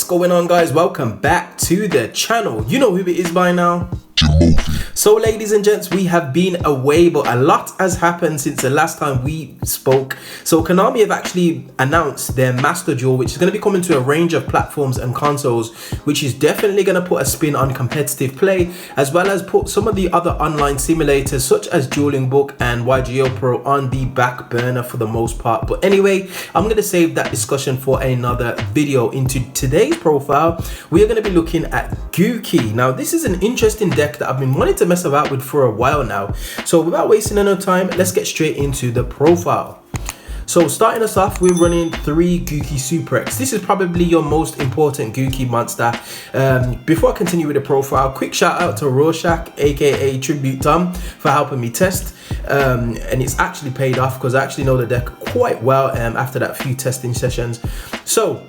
going on, guys? Welcome back to the channel. You know who it is by now. Jimothy. So ladies and gents, we have been away, but a lot has happened since the last time we spoke. So Konami have actually announced their Master Duel, which is going to be coming to a range of platforms and consoles, which is definitely going to put a spin on competitive play, as well as put some of the other online simulators such as Dueling Book and YGO Pro on the back burner for the most part. But anyway, I'm going to save that discussion for another video. Into today's profile, we are going to be looking at Gouki. Now, this is an interesting deck that I've been wanting to mess about with for a while now. So without wasting any time, let's get straight into the profile. So starting us off, we're running 3 Gouki Super X. This is probably your most important Gouki monster. Before I continue with the profile, quick shout out to Rorschach, aka Tribute Tom, for helping me test. And it's actually paid off because I actually know the deck quite well after that few testing sessions. So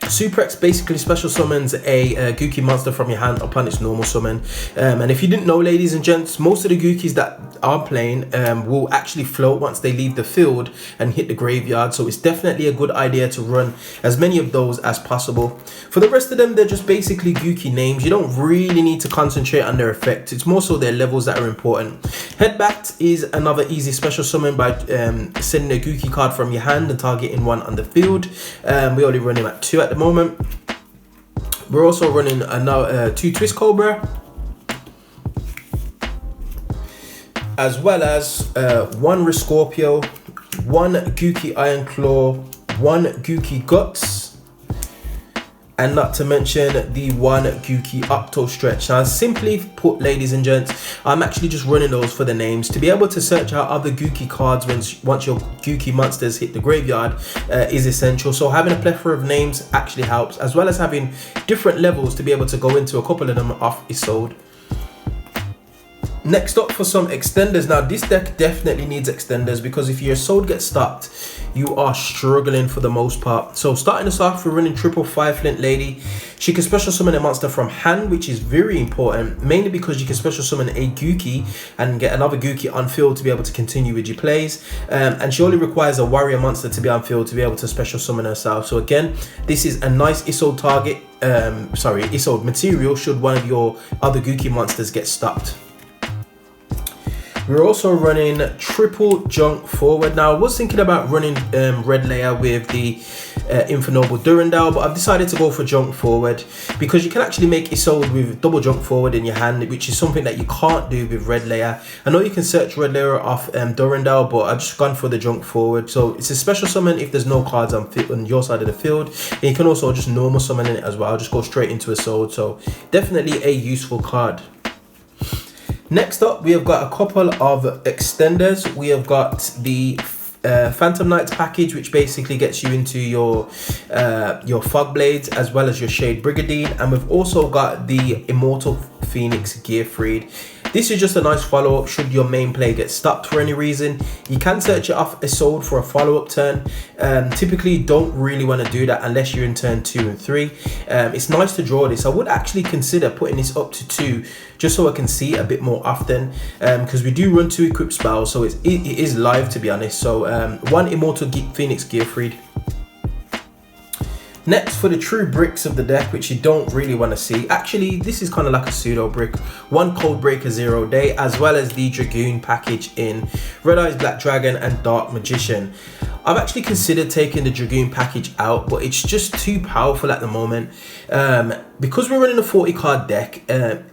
Super X basically special summons a Gouki monster from your hand upon its normal summon. And if you didn't know, ladies and gents, most of the Goukis that are playing will actually float once they leave the field and hit the graveyard. So it's definitely a good idea to run as many of those as possible. For the rest of them, they're just basically Gouki names. You don't really need to concentrate on their effects. It's more so their levels that are important. Headback is another easy special summon by sending a Gouki card from your hand and targeting one on the field. We only run him at 2 at the moment. We're also running another 2 Twist Cobra, as well as 1 Rescorpio, 1 Gouki Iron Claw, 1 Gouki Guts, and not to mention the 1 Gouki Octo Stretch. Now, simply put, ladies and gents, I'm actually just running those for the names. To be able to search out other Gouki cards once your Gouki monsters hit the graveyard is essential. So having a plethora of names actually helps, as well as having different levels to be able to go into a couple of them off Isolde. Next up for some extenders. Now, this deck definitely needs extenders because if your Isolde gets stopped, you are struggling for the most part. So starting us off, we're running triple 5 Flint Lady. She can special summon a monster from hand, which is very important, mainly because you can special summon a Gouki and get another Gouki on field to be able to continue with your plays. And she only requires a warrior monster to be on field to be able to special summon herself. So again, this is a nice Isolde target, Isolde material should one of your other Gouki monsters get stopped. We're also running triple junk forward. Now, I was thinking about running red layer with the Infernoble Durandal, but I've decided to go for junk forward because you can actually make Isolde with double junk forward in your hand, which is something that you can't do with red layer. I know you can search red layer off Durandal, but I've just gone for the junk forward. So it's a special summon if there's no cards on your side of the field. And you can also just normal summon it as well. Just go straight into Isolde. So definitely a useful card. Next up, we have got a couple of extenders. We have got the Phantom Knights package, which basically gets you into your Fog Blades as well as your Shade Brigandine, and we've also got the Immortal Phoenix Gearfried. This is just a nice follow-up should your main play get stopped for any reason. You can search it off Isolde for a follow-up turn. Typically, don't really want to do that unless you're in turn 2 and 3. It's nice to draw this. I would actually consider putting this up to 2 just so I can see it a bit more often, because we do run 2 equipped spells, so it is live, to be honest. So 1 Immortal Phoenix Gearfried. Next, for the true bricks of the deck, which you don't really want to see. Actually, this is kind of like a pseudo brick. 1 Codebreaker 0 Day, as well as the Dragoon package in Red Eyes Black Dragon and Dark Magician. I've actually considered taking the Dragoon package out, but it's just too powerful at the moment. Because we're running a 40 card deck,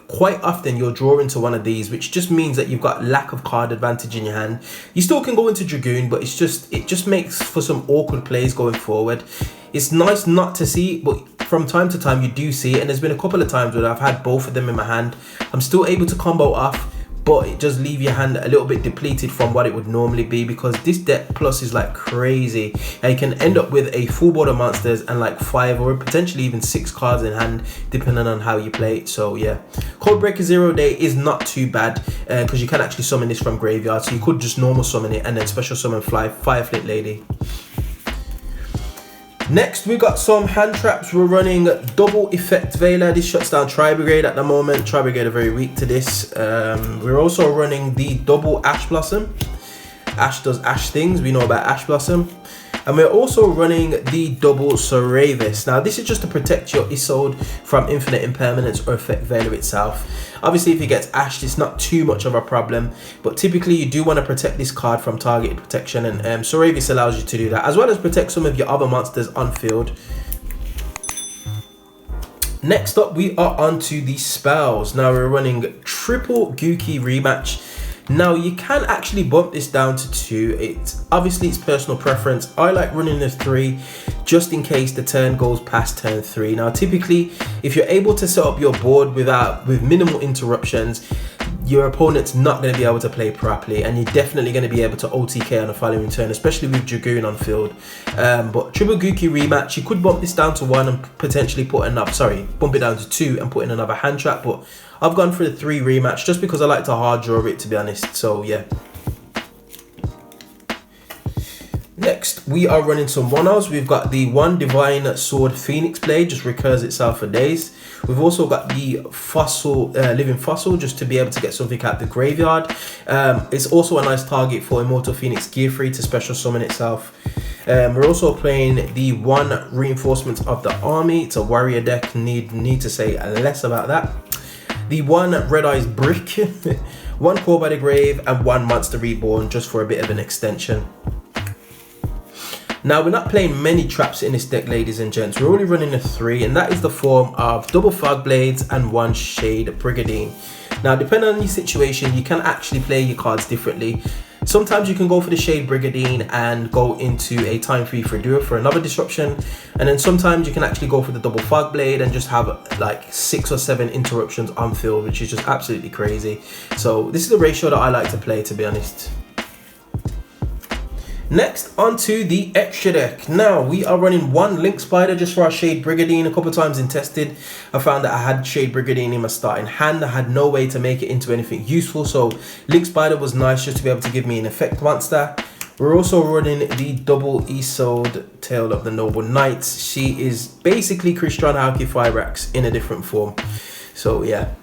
quite often you'll draw into one of these, which just means that you've got lack of card advantage in your hand. You still can go into Dragoon, but it just makes for some awkward plays going forward. It's nice not to see, but from time to time you do see it, and there's been a couple of times where I've had both of them in my hand. I'm still able to combo off, but it does leave your hand a little bit depleted from what it would normally be, because this deck plus is like crazy, and you can end up with a full board of monsters and like 5 or potentially even 6 cards in hand depending on how you play it. So yeah, Codebreaker 0 Day is not too bad because you can actually summon this from graveyard, so you could just normal summon it and then special summon Fire Flint Lady. Next, we got some hand traps. We're running double effect Veiler. This shuts down Tri Brigade at the moment. Tri Brigade are very weak to this. We're also running the double Ash Blossom. Ash does Ash things. We know about Ash Blossom. And we're also running the double Soravis. Now this is just to protect your Isolde from infinite impermanence or effect Veiler itself. Obviously if it gets ashed, it's not too much of a problem, but typically you do want to protect this card from targeted protection, and Soravis allows you to do that, as well as protect some of your other monsters on field. Next up, we are onto the spells. Now we're running triple Gouki rematch. Now you can actually bump this down to 2. It's personal preference. I like running the 3 just in case the turn goes past turn 3. Now typically if you're able to set up your board with minimal interruptions, your opponent's not going to be able to play properly, and you're definitely going to be able to OTK on the following turn, especially with Dragoon on field. But triple Gouki rematch, you could bump this down to 1 and potentially put another, bump it down to 2 and put in another hand trap, but I've gone for the 3 rematch just because I like to hard draw it, to be honest. So yeah. Next, we are running some one-offs. We've got the 1 Divine Sword Phoenix Blade, just recurs itself for days. We've also got the Fossil, Living Fossil, just to be able to get something out the graveyard. It's also a nice target for Immortal Phoenix Gear Free to special summon itself. We're also playing the 1 Reinforcement of the Army. It's a warrior deck, need to say less about that. The 1 Red Eyes Brick, 1 Call by the Grave, and 1 Monster Reborn, just for a bit of an extension. Now we're not playing many traps in this deck, ladies and gents. We're only running a 3, and that is the form of double Fog Blades and 1 Shade Brigandine. Now depending on your situation, you can actually play your cards differently. Sometimes you can go for the Shade Brigandine and go into a Time Free for Duo for another disruption, and then sometimes you can actually go for the double Fog Blade and just have like 6 or 7 interruptions on field, which is just absolutely crazy. So this is the ratio that I like to play, to be honest. Next, onto the extra deck. Now we are running 1 Link Spider just for our Shade Brigandine. A couple times in tested, I found that I had Shade Brigandine in my starting hand. I had no way to make it into anything useful, so Link Spider was nice just to be able to give me an effect monster. We're also running the double Isolde Tale of the Noble Knights. She is basically Christian Hauki Fireaxe in a different form. So yeah.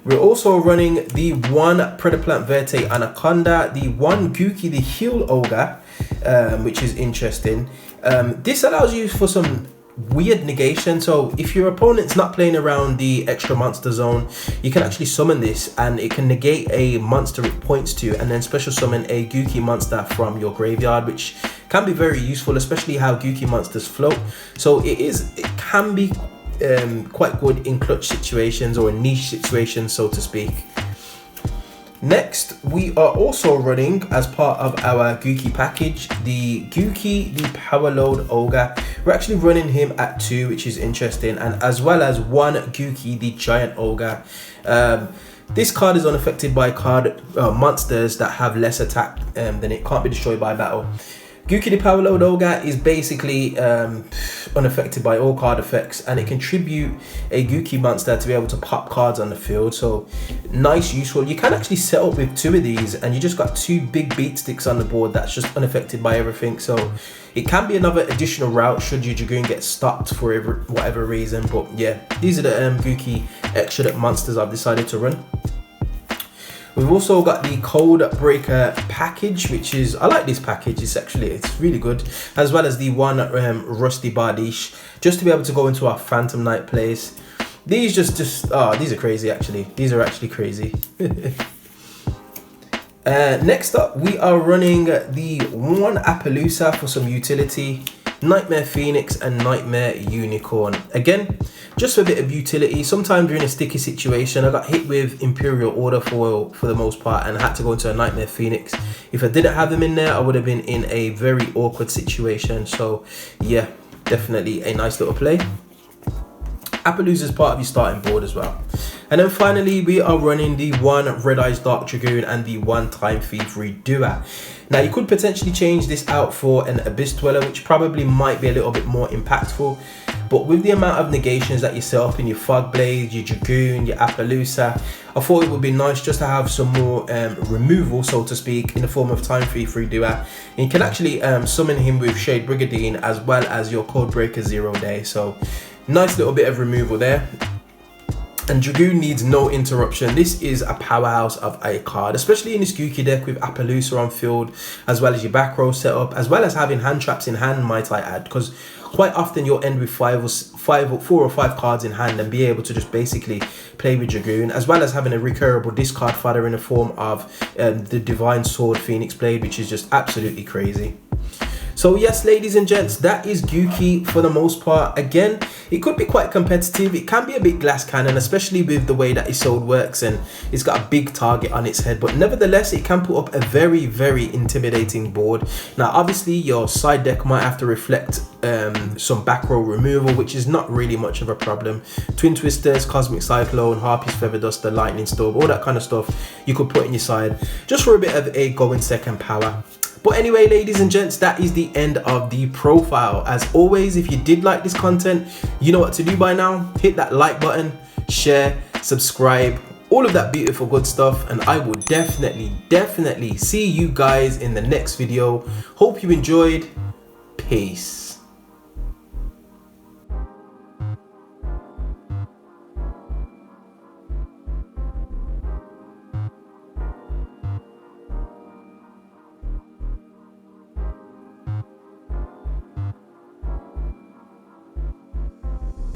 We're also running the 1 Predaplant Verte Anaconda, the 1 Gouki the Heal Ogre, which is interesting. This allows you for some weird negation. So if your opponent's not playing around the extra monster zone, you can actually summon this and it can negate a monster it points to, and then special summon a Gouki monster from your graveyard, which can be very useful, especially how Gouki monsters float. So it can be quite good in clutch situations or niche situations, so to speak. Next, we are also running, as part of our Gouki package, the Gouki the Power Load Ogre. We're actually running him at 2, which is interesting, and as well as 1 Gouki the Giant Ogre. This card is unaffected by monsters that have less attack than it, can't be destroyed by battle. Gouki the Power Load Ogre is basically unaffected by all card effects, and it can tribute a Gouki monster to be able to pop cards on the field. So nice, useful. You can actually set up with 2 of these and you just got 2 big beat sticks on the board that's just unaffected by everything. So it can be another additional route should your Dragoon get stopped for whatever reason. But yeah, these are the Gouki extra deck monsters I've decided to run. We've also got the Code Breaker package, which is, I like this package, it's really good, as well as the 1 Rusty Bardiche, just to be able to go into our Phantom Knight plays. These these are crazy actually. These are actually crazy. Next up, we are running the 1 Appaloosa for some utility, Nightmare Phoenix and Nightmare Unicorn. Again, just for a bit of utility. Sometimes you're in a sticky situation. I got hit with Imperial Order for the most part and I had to go into a Nightmare Phoenix. If I didn't have them in there, I would have been in a very awkward situation. So yeah, definitely a nice little play. Appaloosa is part of your starting board as well. And then finally, we are running the 1 Red Eyes Dark Dragoon and the 1 Time Thievery Duo. Now you could potentially change this out for an Abyss Dweller, which probably might be a little bit more impactful. But with the amount of negations that you set up in your Fog Blade, your Dragoon, your Appaloosa, I thought it would be nice just to have some more removal, so to speak, in the form of Time Thievery Duo. And you can actually summon him with Shade Brigandine as well as your Codebreaker 0 Day. So nice little bit of removal there. And Dragoon needs no interruption. This is a powerhouse of a card, especially in this Gouki deck with Appaloosa on field, as well as your back row setup, as well as having hand traps in hand, might I add, because quite often you'll end with four or five cards in hand and be able to just basically play with Dragoon, as well as having a recurable discard fodder in the form of the Divine Sword Phoenix Blade, which is just absolutely crazy. So yes, ladies and gents, that is Gouki for the most part. Again, it could be quite competitive. It can be a bit glass cannon, especially with the way that his sword works and it's got a big target on its head. But nevertheless, it can put up a very, very intimidating board. Now, obviously, your side deck might have to reflect some back row removal, which is not really much of a problem. Twin Twisters, Cosmic Cyclone, Harpy's Feather Duster, Lightning Storm, all that kind of stuff you could put in your side just for a bit of a going second power. But anyway, ladies and gents, that is the end of the profile. As always, if you did like this content, you know what to do by now. Hit that like button, share, subscribe, all of that beautiful good stuff. And I will definitely see you guys in the next video. Hope you enjoyed. Peace.